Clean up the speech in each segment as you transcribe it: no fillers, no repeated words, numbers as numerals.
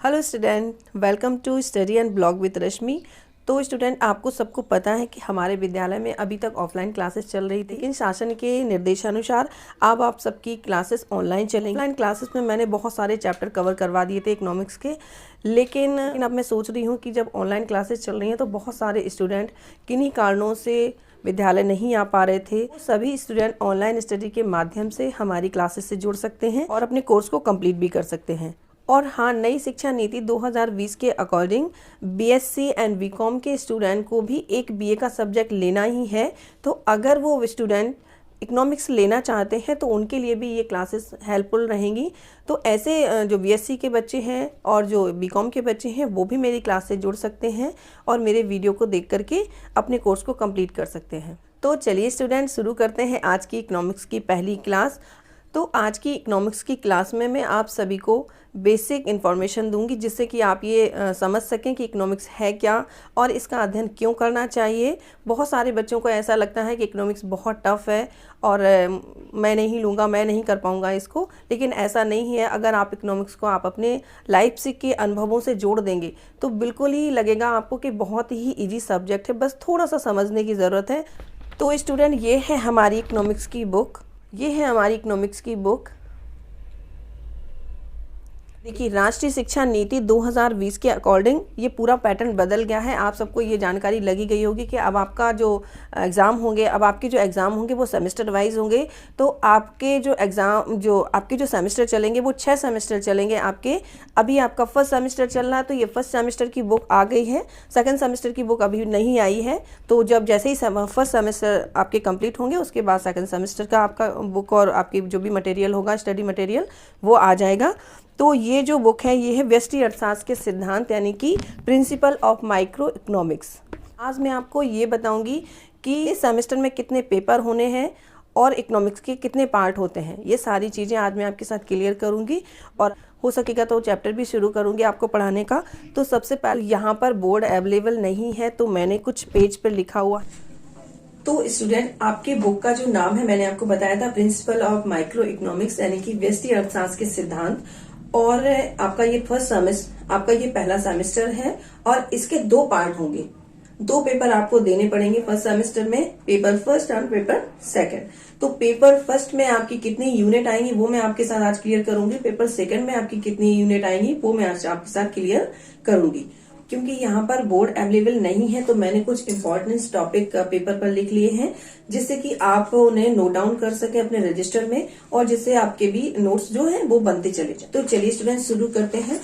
Hello student, welcome to study and blog with Rashmi. तो student, आपको सबको पता है कि हमारे विद्यालय में अभी तक ऑफलाइन क्लासेस चल रही थी, लेकिन शासन के निर्देशानुसार अब आप सबकी क्लासेस ऑनलाइन चलेंगी। ऑनलाइन क्लासेस में मैंने बहुत सारे चैप्टर कवर करवा दिए थे इकोनॉमिक्स के, लेकिन अब मैं सोच रही हूँ कि जब ऑनलाइन क्लासेस चल रही हैं तो बहुत सारे स्टूडेंट किन्हीं कारणों से विद्यालय नहीं आ पा रहे थे। सभी स्टूडेंट ऑनलाइन स्टडी के माध्यम से हमारी क्लासेस से जुड़ सकते हैं और अपने कोर्स को कंप्लीट भी कर सकते हैं। और हाँ, नई शिक्षा नीति 2020 के अकॉर्डिंग बीएससी एंड बीकॉम के स्टूडेंट को भी एक बीए का सब्जेक्ट लेना ही है। तो अगर वो स्टूडेंट इकोनॉमिक्स लेना चाहते हैं तो उनके लिए भी ये क्लासेस हेल्पफुल रहेंगी। तो ऐसे जो बीएससी के बच्चे हैं और जो बीकॉम के बच्चे हैं वो भी मेरी क्लास से जुड़ सकते हैं और मेरे वीडियो को देख करके अपने कोर्स को कंप्लीट कर सकते हैं। तो चलिए स्टूडेंट, शुरू करते हैं आज की इकोनॉमिक्स की पहली क्लास। तो आज की इकोनॉमिक्स की क्लास में मैं आप सभी को बेसिक इन्फॉर्मेशन दूंगी, जिससे कि आप ये समझ सकें कि इकोनॉमिक्स है क्या और इसका अध्ययन क्यों करना चाहिए। बहुत सारे बच्चों को ऐसा लगता है कि इकोनॉमिक्स बहुत टफ है और मैं नहीं लूँगा, मैं नहीं कर पाऊँगा इसको, लेकिन ऐसा नहीं है। अगर आप इकोनॉमिक्स को आप अपने लाइफ से के अनुभवों से जोड़ देंगे तो बिल्कुल ही लगेगा आपको कि बहुत ही ईजी सब्जेक्ट है, बस थोड़ा सा समझने की ज़रूरत है। तो स्टूडेंट, ये है हमारी इकोनॉमिक्स की बुक। ये है हमारी इकोनॉमिक्स की बुक। देखिए, राष्ट्रीय शिक्षा नीति 2020 के अकॉर्डिंग ये पूरा पैटर्न बदल गया है। आप सबको ये जानकारी लगी गई होगी कि अब आपका जो एग्ज़ाम होंगे, अब आपके जो एग्ज़ाम होंगे वो सेमेस्टर वाइज होंगे। तो आपके जो एग्ज़ाम आपके जो सेमेस्टर चलेंगे वो 6 सेमेस्टर चलेंगे आपके। अभी आपका फर्स्ट सेमेस्टर चल रहा है, तो ये फर्स्ट सेमेस्टर की बुक आ गई है। सेकेंड सेमेस्टर की बुक अभी नहीं आई है। तो जब जैसे ही फर्स्ट सेमेस्टर आपके कंप्लीट होंगे उसके बाद सेकेंड सेमेस्टर का आपका बुक और आपकी जो भी मटेरियल होगा, स्टडी मटेरियल, वो आ जाएगा। तो ये जो बुक है ये है व्यष्टि अर्थशास्त्र के सिद्धांत, यानी कि प्रिंसिपल ऑफ माइक्रो इकोनॉमिक्स। आज मैं आपको ये बताऊंगी कि इस सेमेस्टर में कितने पेपर होने हैं और इकोनॉमिक्स के कितने पार्ट होते हैं। ये सारी चीज़ें आज मैं आपके साथ क्लियर करूंगी और हो सकेगा तो चैप्टर भी शुरू करूंगी आपको पढ़ाने का। तो सबसे पहले यहाँ पर बोर्ड अवेलेबल नहीं है, तो मैंने कुछ पेज पर लिखा हुआ। तो स्टूडेंट, आपके बुक का जो नाम है मैंने आपको बताया था, प्रिंसिपल ऑफ माइक्रो इकोनॉमिक्स, यानी कि व्यष्टि अर्थशास्त्र के सिद्धांत। और आपका ये फर्स्ट सेमेस्टर, आपका ये पहला सेमेस्टर है और इसके 2 पार्ट होंगे। 2 पेपर आपको देने पड़ेंगे फर्स्ट सेमेस्टर में, पेपर फर्स्ट और पेपर सेकंड। तो पेपर फर्स्ट में आपकी कितनी यूनिट आएंगी वो मैं आपके साथ आज क्लियर करूंगी। पेपर सेकंड में आपकी कितनी यूनिट आएंगी वो मैं आज आपके साथ क्लियर करूंगी। क्योंकि यहाँ पर बोर्ड अवेलेबल नहीं है तो मैंने कुछ इंपॉर्टेंट टॉपिक पेपर पर लिख लिए हैं, जिससे कि आप उन्हें नोट डाउन कर सके अपने रजिस्टर में और जिससे आपके भी नोट्स जो है वो बनते चले जाए। तो चलिए स्टूडेंट, शुरू करते हैं।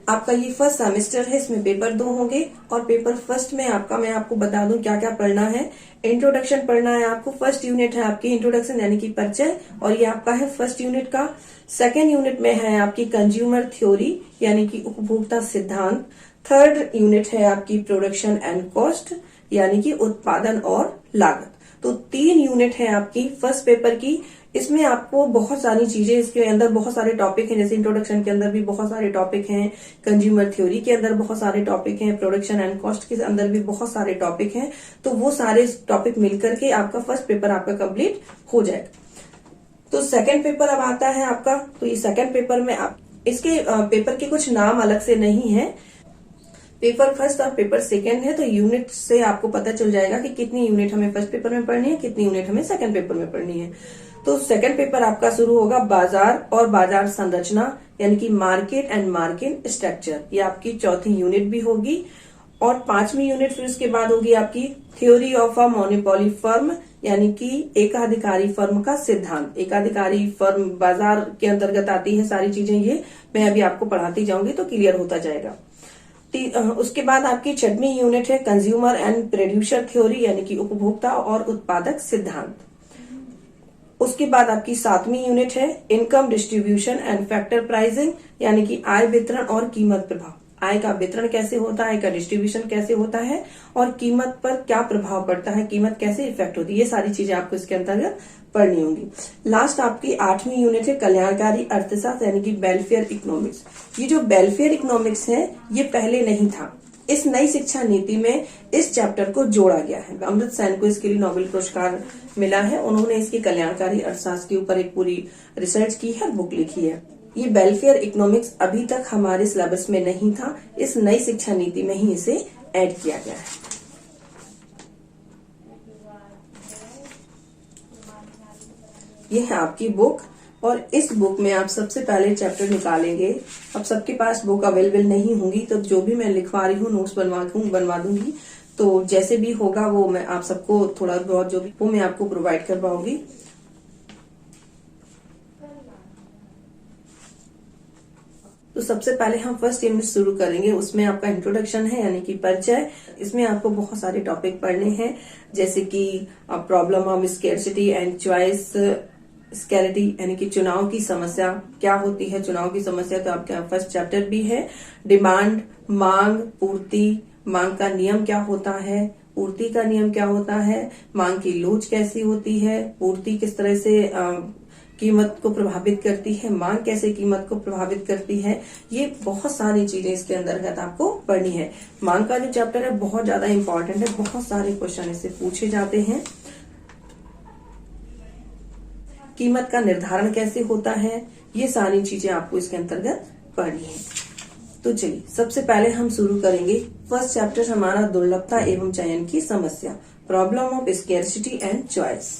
आपका ये फर्स्ट सेमेस्टर है, इसमें पेपर 2 होंगे और पेपर फर्स्ट में आपका, मैं आपको बता दूं क्या क्या पढ़ना है। इंट्रोडक्शन पढ़ना है आपको। फर्स्ट यूनिट है आपकी इंट्रोडक्शन, यानी कि परिचय, और ये आपका है फर्स्ट यूनिट का। सेकेंड यूनिट में है आपकी कंज्यूमर थ्योरी, यानी कि उपभोक्ता सिद्धांत। थर्ड यूनिट है आपकी प्रोडक्शन एंड कॉस्ट, यानी कि उत्पादन और लागत। तो 3 यूनिट है आपकी फर्स्ट पेपर की। इसमें आपको बहुत सारी चीजें, इसके अंदर बहुत सारे टॉपिक हैं, जैसे इंट्रोडक्शन के अंदर भी बहुत सारे टॉपिक हैं, कंज्यूमर थ्योरी के अंदर बहुत सारे टॉपिक हैं, प्रोडक्शन एंड कॉस्ट के अंदर भी बहुत सारे टॉपिक हैं। तो वो सारे टॉपिक मिलकर के आपका फर्स्ट पेपर आपका कंप्लीट हो जाएगा। तो सेकेंड पेपर अब आता है आपका। तो ये सेकेंड पेपर में आप, इसके पेपर के कुछ नाम अलग से नहीं है। पेपर फर्स्ट और पेपर सेकंड है, तो यूनिट से आपको पता चल जाएगा कि कितनी यूनिट हमें फर्स्ट पेपर में पढ़नी है, कितनी यूनिट हमें सेकंड पेपर में पढ़नी है। तो सेकंड पेपर आपका शुरू होगा बाजार और बाजार संरचना, यानी कि मार्केट एंड मार्केट स्ट्रक्चर। ये आपकी चौथी यूनिट भी होगी। और 5वीं यूनिट फिर उसके बाद होगी आपकी theory of a monopoly firm, यानी कि एकाधिकारी फर्म का सिद्धांत। एकाधिकारी फर्म बाजार के अंतर्गत आती है सारी चीजें, ये मैं अभी आपको पढ़ाती जाऊंगी तो क्लियर होता जाएगा। उसके बाद आपकी 6वीं यूनिट है कंज्यूमर एंड प्रोड्यूसर थ्योरी, यानी कि उपभोक्ता और उत्पादक सिद्धांत। उसके बाद आपकी 7वीं यूनिट है income distribution and factor pricing, यानी कि आय वितरण और कीमत प्रभाव। आय का वितरण कैसे होता है, आय का डिस्ट्रीब्यूशन कैसे होता है और कीमत पर क्या प्रभाव पड़ता है, कीमत कैसे इफेक्ट होती है, ये सारी चीजें आपको इसके अंतर्गत पढ़नी होंगी। लास्ट आपकी 8वीं यूनिट है कल्याणकारी अर्थशास्त्र, यानी कि वेलफेयर इकोनॉमिक्स। ये जो वेलफेयर इकोनॉमिक्स है ये पहले नहीं था। इस नई शिक्षा नीति में इस चैप्टर को जोड़ा गया है। अमृत सेन को इसके लिए नोबेल पुरस्कार मिला है। उन्होंने इसकी कल्याणकारी अर्थशास्त्र के ऊपर एक पूरी रिसर्च की है, बुक लिखी है। ये वेलफेयर इकोनॉमिक्स अभी तक हमारे सिलेबस में नहीं था, इस नई शिक्षा नीति में ही इसे ऐड किया गया है। ये है आपकी बुक और इस बुक में आप सबसे पहले चैप्टर निकालेंगे। अब सबके पास बुक अवेलेबल नहीं होंगी तो जो भी मैं लिखवा रही हूँ नोट्स बनवा दूंगी, तो जैसे भी होगा वो मैं आप सबको थोड़ा बहुत जो भी वो मैं आपको प्रोवाइड करवाऊंगी। तो सबसे पहले हम फर्स्ट यूनिट शुरू करेंगे, उसमें आपका इंट्रोडक्शन है यानी कि परिचय। इसमें आपको बहुत सारे टॉपिक पढ़ने हैं जैसे कि problem of scarcity and choice, scarcity यानी कि चुनाव की समस्या क्या होती है, चुनाव की समस्या तो आपका फर्स्ट चैप्टर भी है। डिमांड, मांग, पूर्ति, मांग का नियम क्या होता है, पूर्ति का नियम क्या होता है, मांग की लोच कैसी होती है, पूर्ति किस तरह से कीमत को प्रभावित करती है, मांग कैसे कीमत को प्रभावित करती है, ये बहुत सारी चीजें इसके अंतर्गत आपको पढ़नी है। मांग का जो चैप्टर है बहुत ज्यादा इंपॉर्टेंट है, बहुत सारे क्वेश्चन इससे पूछे जाते हैं। कीमत का निर्धारण कैसे होता है, ये सारी चीजें आपको इसके अंतर्गत पढ़नी है। तो चलिए सबसे पहले हम शुरू करेंगे। फर्स्ट चैप्टर हमारा दुर्लभता एवं चयन की समस्या, problem of scarcity and choice.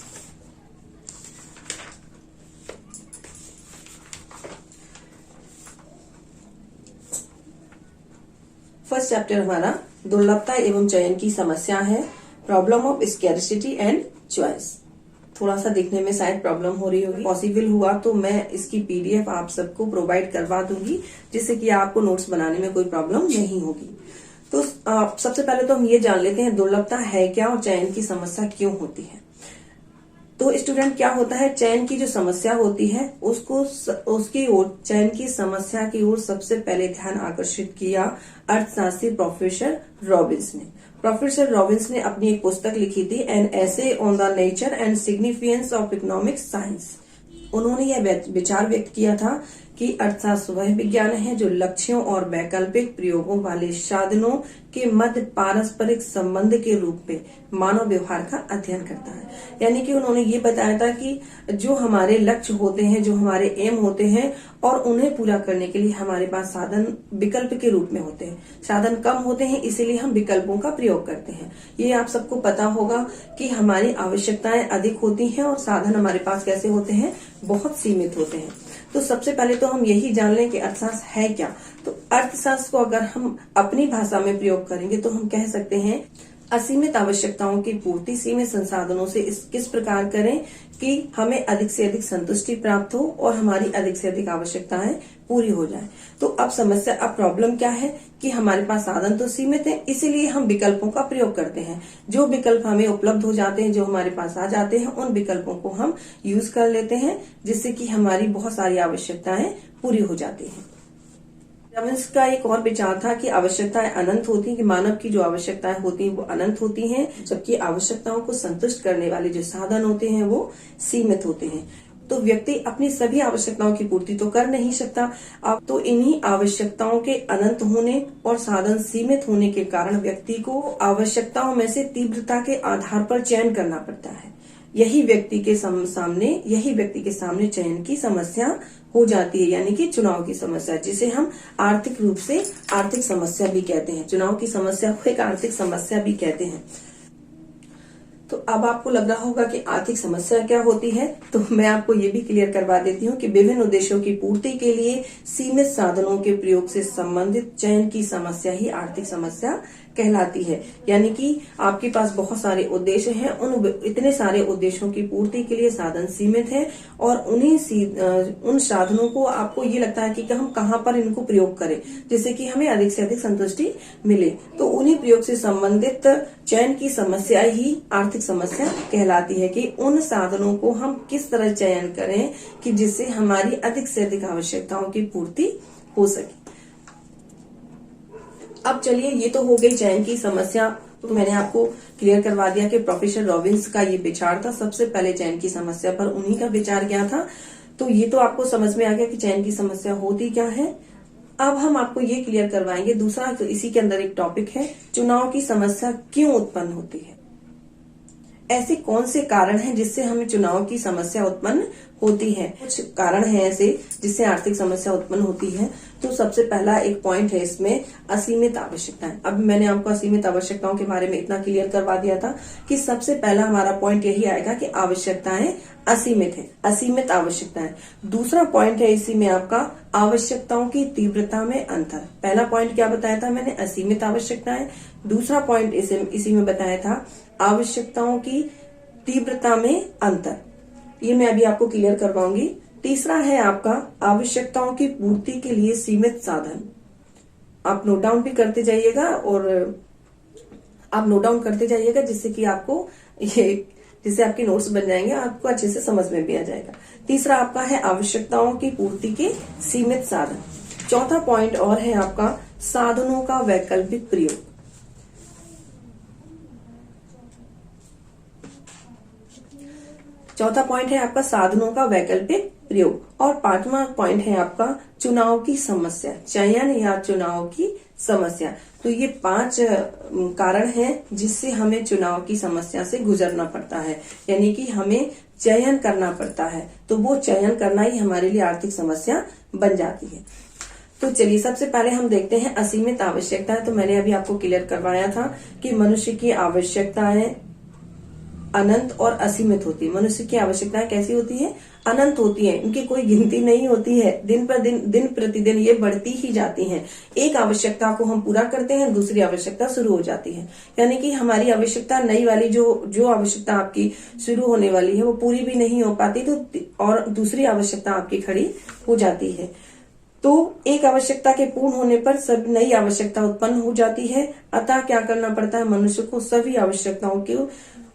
First chapter हमारा दुर्लभता एवं चयन की समस्या है, problem of scarcity and choice. थोड़ा सा दिखने में शायद प्रॉब्लम हो रही होगी, पॉसिबल हुआ तो मैं इसकी पीडीएफ आप सबको प्रोवाइड करवा दूंगी जिससे कि आपको नोट्स बनाने में कोई प्रॉब्लम नहीं होगी। तो सबसे पहले तो हम ये जान लेते हैं दुर्लभता है क्या और चयन की समस्या क्यों होती है। तो स्टूडेंट क्या होता है, चयन की जो समस्या होती है उसकी ओर, चयन की समस्या की ओर सबसे पहले ध्यान आकर्षित किया अर्थशास्त्री प्रोफेसर रॉबिन्स ने। प्रोफेसर रॉबिन्स ने अपनी एक पुस्तक लिखी थी, an essay on the nature and significance of economic science. उन्होंने यह विचार व्यक्त किया था कि अर्थशास्त्र वह विज्ञान है जो लक्ष्यों और वैकल्पिक प्रयोगों वाले साधनों के मध्य पारस्परिक संबंध के रूप में मानव व्यवहार का अध्ययन करता है। यानी कि उन्होंने ये बताया था कि जो हमारे लक्ष्य होते हैं, जो हमारे एम होते हैं और उन्हें पूरा करने के लिए हमारे पास साधन विकल्प के रूप में होते हैं। साधन कम होते हैं इसीलिए हम विकल्पों का प्रयोग करते हैं। ये आप सबको पता होगा कि हमारी आवश्यकताएं अधिक होती हैं और साधन हमारे पास कैसे होते हैं, बहुत सीमित होते हैं। तो सबसे पहले तो हम यही जान लें कि अर्थशास्त्र है क्या। तो अर्थशास्त्र को अगर हम अपनी भाषा में प्रयोग करेंगे तो हम कह सकते हैं असीमित आवश्यकताओं की पूर्ति सीमित संसाधनों से किस प्रकार करें कि हमें अधिक से अधिक संतुष्टि प्राप्त हो और हमारी अधिक से अधिक आवश्यकताएं पूरी हो जाए। तो अब प्रॉब्लम क्या है कि हमारे पास साधन तो सीमित है, इसीलिए हम विकल्पों का प्रयोग करते हैं। जो विकल्प हमें उपलब्ध हो जाते हैं, जो हमारे पास आ जाते हैं, उन विकल्पों को हम यूज कर लेते हैं जिससे कि हमारी बहुत सारी आवश्यकताएं पूरी हो जाती हैं। रॉबिन्स का एक और विचार था कि आवश्यकताएं अनंत होती हैं, कि मानव की जो आवश्यकताएं होती हैं वो अनंत होती हैं, जबकि आवश्यकताओं को संतुष्ट करने वाले जो साधन होते हैं वो सीमित होते हैं। तो व्यक्ति अपनी सभी आवश्यकताओं की पूर्ति तो कर नहीं सकता। अब तो इन्हीं आवश्यकताओं के अनंत होने और साधन सीमित होने के कारण व्यक्ति को आवश्यकताओं में से तीव्रता के आधार पर चयन करना पड़ता है। यही व्यक्ति के सामने चयन की समस्या हो जाती है, यानी कि चुनाव की समस्या, जिसे हम आर्थिक रूप से आर्थिक समस्या भी कहते हैं। चुनाव की समस्या को एक आर्थिक समस्या भी कहते हैं। तो अब आपको लग रहा होगा कि आर्थिक समस्या क्या होती है, तो मैं आपको ये भी क्लियर करवा देती हूँ कि विभिन्न उद्देश्यों की पूर्ति के लिए सीमित साधनों के प्रयोग से संबंधित चयन की समस्या ही आर्थिक समस्या कहलाती है। यानी कि आपके पास बहुत सारे उद्देश्य हैं, इतने सारे उद्देश्यों की पूर्ति के लिए साधन सीमित है और उन साधनों को आपको ये लगता है कि हम कहाँ पर इनको प्रयोग करें जिससे कि हमें अधिक से अधिक संतुष्टि मिले। तो उन्हीं प्रयोग से संबंधित चयन की समस्या ही आर्थिक समस्या कहलाती है कि उन साधनों को हम किस तरह चयन करें कि जिससे हमारी अधिक से अधिक आवश्यकताओं की पूर्ति हो सके। अब चलिए, ये तो हो गई चयन की समस्या। तो मैंने आपको क्लियर करवा दिया कि प्रोफेसर रॉबिन्स का ये विचार था, सबसे पहले चयन की समस्या पर उन्हीं का विचार क्या था। तो ये तो आपको समझ में आ गया कि चयन की समस्या होती क्या है। अब हम आपको ये क्लियर करवाएंगे दूसरा, तो इसी के अंदर एक टॉपिक है, चुनाव की समस्या क्यों उत्पन्न होती है। ऐसे कौन से कारण हैं जिससे हमें चुनाव की समस्या उत्पन्न होती है। कुछ कारण हैं ऐसे जिससे आर्थिक समस्या उत्पन्न होती है। तो सबसे पहला एक पॉइंट है इसमें असीमित आवश्यकताएं। अब मैंने आपको असीमित आवश्यकताओं के बारे में इतना क्लियर करवा दिया था कि सबसे पहला हमारा पॉइंट यही आएगा कि आवश्यकताएं असीमित है, असीमित आवश्यकताएं। दूसरा पॉइंट है इसी में आपका आवश्यकताओं की तीव्रता में अंतर। पहला पॉइंट क्या बताया था मैंने, असीमित आवश्यकताएं। दूसरा पॉइंट इसी में बताया था आवश्यकताओं की तीव्रता में अंतर। ये मैं अभी आपको क्लियर करवाऊंगी। तीसरा है आपका आवश्यकताओं की पूर्ति के लिए सीमित साधन। आप नोट डाउन भी करते जाइएगा और आप नोट डाउन करते जाइएगा जिससे कि आपको जिससे आपके नोट्स बन जाएंगे, आपको अच्छे से समझ में भी आ जाएगा। तीसरा आपका है आवश्यकताओं की पूर्ति के सीमित साधन। चौथा पॉइंट और है आपका साधनों का वैकल्पिक प्रयोग। चौथा पॉइंट है आपका साधनों का वैकल्पिक प्रयोग। और पांचवा पॉइंट है आपका चुनाव की समस्या, चयन या चुनाव की समस्या। तो ये 5 कारण हैं जिससे हमें चुनाव की समस्या से गुजरना पड़ता है, यानी कि हमें चयन करना पड़ता है। तो वो चयन करना ही हमारे लिए आर्थिक समस्या बन जाती है। तो चलिए सबसे पहले हम देखते हैं असीमित आवश्यकताएं। तो मैंने अभी आपको क्लियर करवाया था कि मनुष्य की आवश्यकताएं अनंत और असीमित होती है। मनुष्य की आवश्यकताएं कैसी होती है, अनंत होती है, इनकी कोई गिनती नहीं होती है। दिन प्रतिदिन ये बढ़ती ही जाती हैं। एक आवश्यकता को हम पूरा करते हैं, दूसरी आवश्यकता शुरू हो जाती है। यानी कि हमारी आवश्यकता नई वाली जो आवश्यकता आपकी शुरू होने वाली है वो पूरी भी नहीं हो पाती, तो और दूसरी आवश्यकता आपकी खड़ी हो जाती है। तो एक आवश्यकता के पूर्ण होने पर सब नई आवश्यकता उत्पन्न हो जाती है। अतः क्या करना पड़ता है, मनुष्य को सभी आवश्यकताओं के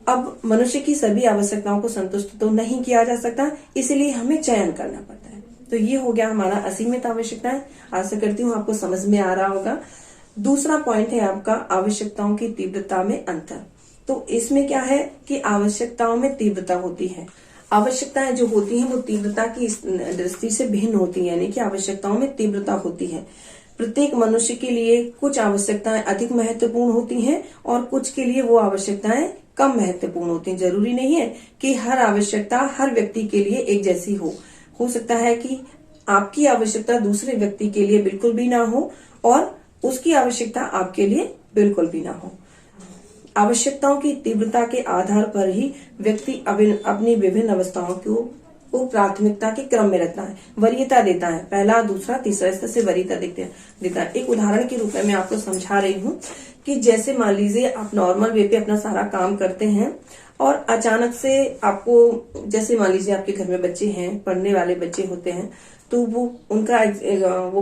अब मनुष्य की सभी आवश्यकताओं को संतुष्ट तो नहीं किया जा सकता, इसलिए हमें चयन करना पड़ता है। तो ये हो गया हमारा असीमित आवश्यकताएं। आशा करती हूँ आपको समझ में आ रहा होगा। दूसरा पॉइंट है आपका आवश्यकताओं की तीव्रता में अंतर। तो इसमें क्या है कि आवश्यकताओं में तीव्रता होती है। आवश्यकताएं जो होती हैं वो तीव्रता की दृष्टि से भिन्न होती है, यानी कि आवश्यकताओं में तीव्रता होती है। प्रत्येक मनुष्य के लिए कुछ आवश्यकताएं अधिक महत्वपूर्ण होती हैं और कुछ के लिए वो आवश्यकताएं कम महत्वपूर्ण होती हैं। जरूरी नहीं है कि हर आवश्यकता हर व्यक्ति के लिए एक जैसी हो सकता है कि आपकी आवश्यकता दूसरे व्यक्ति के लिए बिल्कुल भी ना हो और उसकी आवश्यकता आपके लिए बिल्कुल भी ना हो। आवश्यकताओं की तीव्रता के आधार पर ही व्यक्ति अपनी विभिन्न अवस्थाओं को प्राथमिकता के क्रम में रखता है, वरीयता देता है। पहला, दूसरा, तीसरा, इस तरह से वरीयता देता है। एक उदाहरण के रूप में मैं आपको समझा रही हूँ कि जैसे मान लीजिए आप नॉर्मल वे पे अपना सारा काम करते हैं और अचानक से आपको, जैसे मान लीजिए आपके घर में बच्चे हैं, पढ़ने वाले बच्चे होते हैं, तो वो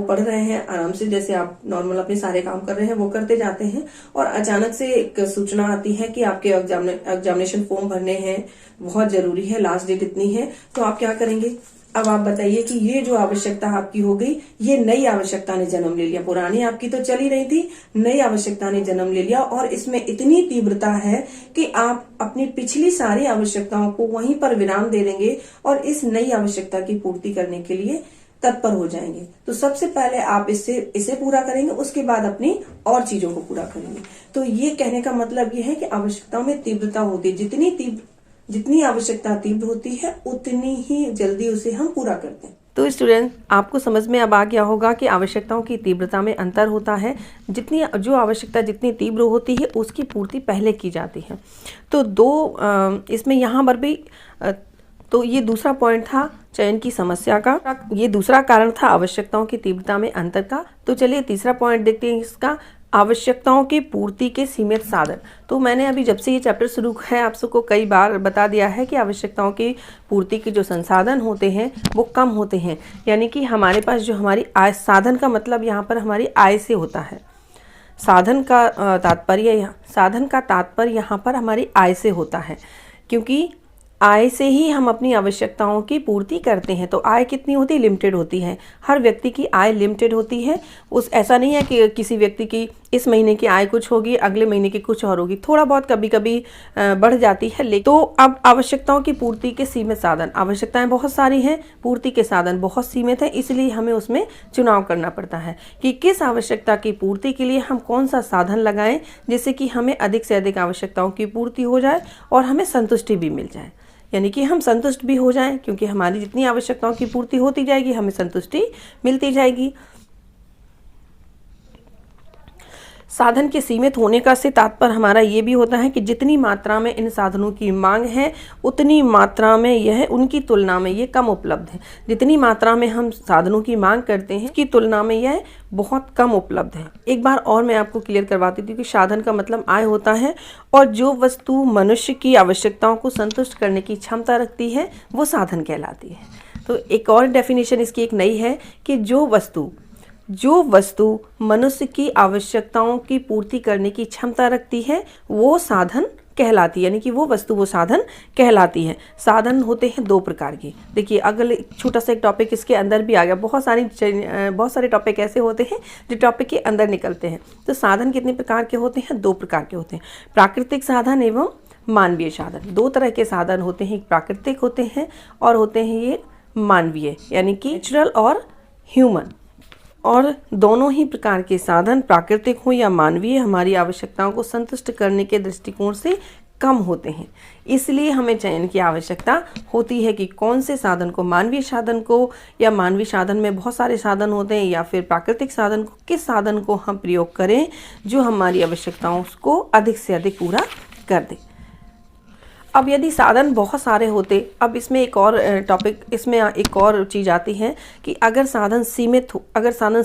पढ़ रहे हैं आराम से, जैसे आप नॉर्मल अपने सारे काम कर रहे हैं वो करते जाते हैं और अचानक से एक सूचना आती है कि आपके एग्जामिनेशन फॉर्म भरने हैं, बहुत जरूरी है, लास्ट डेट इतनी है। तो आप क्या करेंगे? अब आप बताइए कि ये जो आवश्यकता आपकी हो गई, ये नई आवश्यकता ने जन्म ले लिया। पुरानी आपकी तो चली रही थी, नई आवश्यकता ने जन्म ले लिया और इसमें इतनी तीव्रता है कि आप अपनी पिछली सारी आवश्यकताओं को वहीं पर विराम दे देंगे और इस नई आवश्यकता की पूर्ति करने के लिए तत्पर हो जाएंगे। तो सबसे पहले आप इसे पूरा करेंगे, उसके बाद अपनी और चीजों को पूरा करेंगे। तो ये कहने का मतलब ये है कि आवश्यकताओं में तीव्रता होती है। जितनी आवश्यकता तीव्र होती है उतनी ही जल्दी उसे हम पूरा करते हैं। तो स्टूडेंट, आपको समझ में अब आ गया होगा कि आवश्यकताओं की तीव्रता में अंतर होता है। जो आवश्यकता जितनी तीव्र होती है उसकी पूर्ति पहले की जाती है। तो इसमें यहाँ पर भी तो ये दूसरा पॉइंट था चयन की समस्या का। ये दूसरा कारण था आवश्यकताओं की तीव्रता में अंतर का। तो चलिए तीसरा पॉइंट देखते हैं इसका, आवश्यकताओं की पूर्ति के सीमित साधन। तो मैंने अभी जब से ये चैप्टर शुरू है आप सबको कई बार बता दिया है कि आवश्यकताओं की पूर्ति के जो संसाधन होते हैं वो कम होते हैं, यानी कि हमारे पास जो हमारी आय, साधन का मतलब यहाँ पर हमारी आय से होता है। साधन का तात्पर्य यहाँ पर हमारी आय से होता है, क्योंकि आय से ही हम अपनी आवश्यकताओं की पूर्ति करते हैं। तो आय कितनी होती है? लिमिटेड होती है। हर व्यक्ति की आय लिमिटेड होती है। उस ऐसा नहीं है कि किसी व्यक्ति की इस महीने की आय कुछ होगी, अगले महीने की कुछ और होगी, थोड़ा बहुत कभी कभी बढ़ जाती है। लेकिन तो अब आवश्यकताओं की पूर्ति के सीमित साधन, आवश्यकताएं बहुत सारी हैं, पूर्ति के साधन बहुत सीमित हैं, इसलिए हमें उसमें चुनाव करना पड़ता है कि किस आवश्यकता की पूर्ति के लिए हम कौन सा साधन लगाएं जिससे कि हमें अधिक से अधिक आवश्यकताओं की पूर्ति हो जाए और हमें संतुष्टि भी मिल जाए, यानी कि हम संतुष्ट भी हो जाएं, क्योंकि हमारी जितनी आवश्यकताओं की पूर्ति होती जाएगी हमें संतुष्टि मिलती जाएगी। साधन के सीमित होने का से तात्पर्य हमारा ये भी होता है कि जितनी मात्रा में इन साधनों की मांग है उतनी मात्रा में यह उनकी तुलना में ये कम उपलब्ध है। जितनी मात्रा में हम साधनों की मांग करते हैं उसकी तुलना में यह बहुत कम उपलब्ध है। एक बार और मैं आपको क्लियर करवाती थी कि साधन का मतलब आय होता है और जो वस्तु मनुष्य की आवश्यकताओं को संतुष्ट करने की क्षमता रखती है वो साधन कहलाती है। तो एक और डेफिनेशन इसकी एक नई है कि जो वस्तु मनुष्य की आवश्यकताओं की पूर्ति करने की क्षमता रखती है वो साधन कहलाती है, यानी कि वो वस्तु वो साधन कहलाती है। साधन होते हैं दो प्रकार के। देखिए अगले छोटा सा एक टॉपिक इसके अंदर भी आ गया। बहुत सारे टॉपिक ऐसे होते हैं जो टॉपिक के अंदर निकलते हैं। तो साधन कितने प्रकार के होते हैं? दो प्रकार के होते हैं, प्राकृतिक साधन एवं मानवीय साधन। दो तरह के साधन होते हैं, प्राकृतिक होते हैं और होते हैं ये मानवीय, यानी कि नेचुरल और ह्यूमन। और दोनों ही प्रकार के साधन, प्राकृतिक हो या मानवीय, हमारी आवश्यकताओं को संतुष्ट करने के दृष्टिकोण से कम होते हैं। इसलिए हमें चयन की आवश्यकता होती है कि कौन से साधन को, मानवीय साधन को, या मानवीय साधन में बहुत सारे साधन होते हैं, या फिर प्राकृतिक साधन को, किस साधन को हम प्रयोग करें जो हमारी आवश्यकताओं को अधिक से अधिक पूरा कर दे। अब यदि साधन बहुत सारे होते, अब इसमें एक और टॉपिक, इसमें एक और चीज़ आती है कि अगर साधन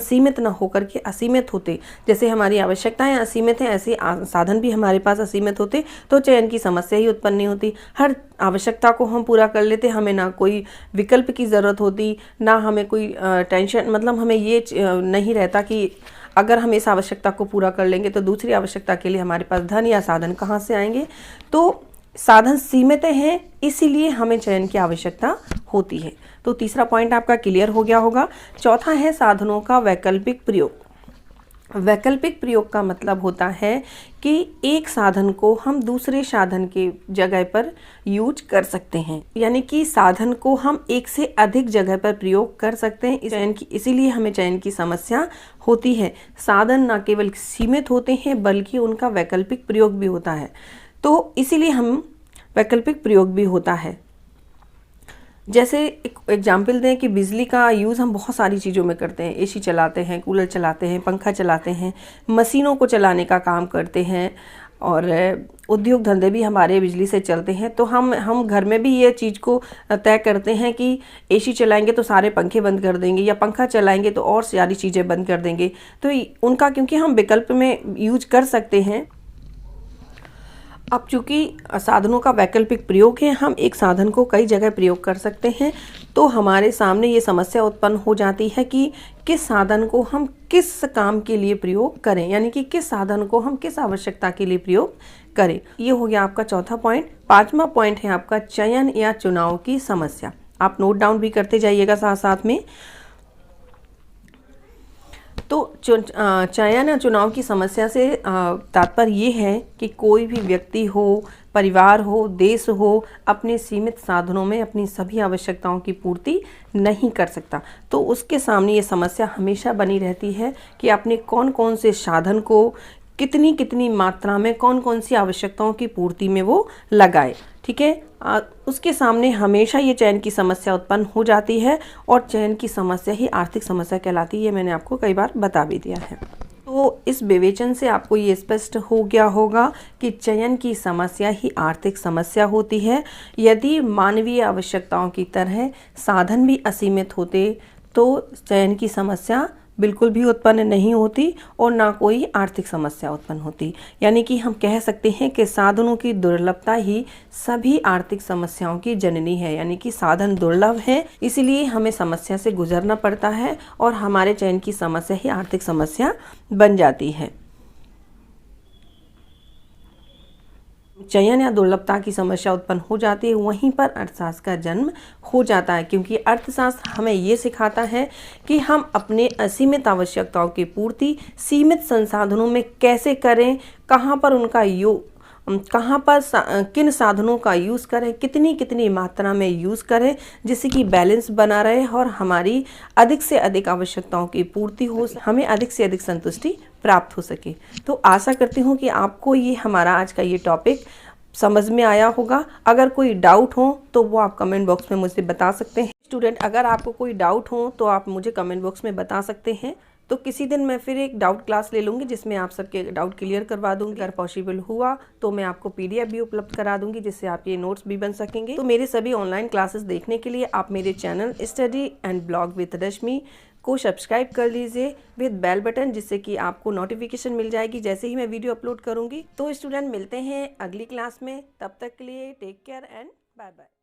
सीमित ना होकर के असीमित होते, जैसे हमारी आवश्यकताएं असीमित हैं ऐसे साधन भी हमारे पास असीमित होते, तो चयन की समस्या ही उत्पन्न नहीं होती। हर आवश्यकता को हम पूरा कर लेते, हमें ना कोई विकल्प की ज़रूरत होती, ना हमें कोई टेंशन, मतलब हमें ये नहीं रहता कि अगर हम इस आवश्यकता को पूरा कर लेंगे तो दूसरी आवश्यकता के लिए हमारे पास धन या साधन कहाँ से आएंगे। तो साधन सीमित हैं, इसीलिए हमें चयन की आवश्यकता होती है। तो तीसरा पॉइंट आपका क्लियर हो गया होगा। चौथा है साधनों का वैकल्पिक प्रयोग। वैकल्पिक प्रयोग का मतलब होता है कि एक साधन को हम दूसरे साधन के जगह पर यूज कर सकते हैं, यानी कि साधन को हम एक से अधिक जगह पर प्रयोग कर सकते हैं। इसीलिए हमें चयन की समस्या होती है। साधन न केवल सीमित होते हैं बल्कि उनका वैकल्पिक प्रयोग भी होता है, तो इसीलिए हम वैकल्पिक प्रयोग भी होता है। जैसे एक एग्जाम्पल दें कि बिजली का यूज़ हम बहुत सारी चीज़ों में करते हैं। एसी चलाते हैं, कूलर चलाते हैं, पंखा चलाते हैं, मशीनों को चलाने का काम करते हैं, और उद्योग धंधे भी हमारे बिजली से चलते हैं। तो हम घर में भी ये चीज़ को तय करते हैं कि एसी चलाएंगे तो सारे पंखे बंद कर देंगे, या पंखा चलाएंगे तो और सारी चीज़ें बंद कर देंगे। तो उनका क्योंकि हम विकल्प में यूज कर सकते हैं। अब चूंकि साधनों का वैकल्पिक प्रयोग है, हम एक साधन को कई जगह प्रयोग कर सकते हैं, तो हमारे सामने ये समस्या उत्पन्न हो जाती है कि किस साधन को हम किस काम के लिए प्रयोग करें, यानी कि किस साधन को हम किस आवश्यकता के लिए प्रयोग करें। ये हो गया आपका चौथा पॉइंट। पांचवा पॉइंट है आपका चयन या चुनाव की समस्या। आप नोट डाउन भी करते जाइएगा साथ साथ में। तो चयन या चुनाव की समस्या से तात्पर्य ये है कि कोई भी व्यक्ति हो, परिवार हो, देश हो, अपने सीमित साधनों में अपनी सभी आवश्यकताओं की पूर्ति नहीं कर सकता। तो उसके सामने ये समस्या हमेशा बनी रहती है कि अपने कौन कौन से साधन को कितनी कितनी मात्रा में कौन कौन सी आवश्यकताओं की पूर्ति में वो लगाए। ठीक है, उसके सामने हमेशा ये चयन की समस्या उत्पन्न हो जाती है, और चयन की समस्या ही आर्थिक समस्या कहलाती है। मैंने आपको कई बार बता भी दिया है। तो इस विवेचन से आपको ये स्पष्ट हो गया होगा कि चयन की समस्या ही आर्थिक समस्या होती है। यदि मानवीय आवश्यकताओं की तरह साधन भी असीमित होते तो चयन की समस्या बिल्कुल भी उत्पन्न नहीं होती और ना कोई आर्थिक समस्या उत्पन्न होती। यानी कि हम कह सकते हैं कि साधनों की दुर्लभता ही सभी आर्थिक समस्याओं की जननी है। यानी कि साधन दुर्लभ है, इसीलिए हमें समस्या से गुजरना पड़ता है और हमारे चयन की समस्या ही आर्थिक समस्या बन जाती है। चयन या दुर्लभता की समस्या उत्पन्न हो जाती है, वहीं पर अर्थशास्त्र का जन्म हो जाता है। क्योंकि अर्थशास्त्र हमें ये सिखाता है कि हम अपने असीमित आवश्यकताओं की पूर्ति सीमित संसाधनों में कैसे करें, कहाँ पर किन साधनों का यूज़ करें, कितनी मात्रा में यूज़ करें, जिससे कि बैलेंस बना रहे और हमारी अधिक से अधिक आवश्यकताओं की पूर्ति हो, हमें अधिक से अधिक संतुष्टि प्राप्त हो सके। तो आशा करती हूँ कि आपको ये हमारा आज का ये टॉपिक समझ में आया होगा। अगर कोई डाउट हो तो वो आप कमेंट बॉक्स में मुझे बता सकते हैं। स्टूडेंट, अगर आपको कोई डाउट हो तो आप मुझे कमेंट बॉक्स में बता सकते हैं। तो किसी दिन मैं फिर एक डाउट क्लास ले लूँगी जिसमें आप सबके डाउट क्लियर करवा दूँगी। अगर पॉसिबल हुआ तो मैं आपको PDF भी उपलब्ध करा दूँगी, जिससे आपके नोट्स भी बन सकेंगे। तो मेरे सभी ऑनलाइन क्लासेस देखने के लिए आप मेरे channel study and blog with Rashmi को सब्सक्राइब कर लीजिए विद बेल बटन, जिससे कि आपको नोटिफिकेशन मिल जाएगी जैसे ही मैं वीडियो अपलोड करूँगी। तो स्टूडेंट, मिलते हैं अगली क्लास में। तब तक के लिए take care and bye bye.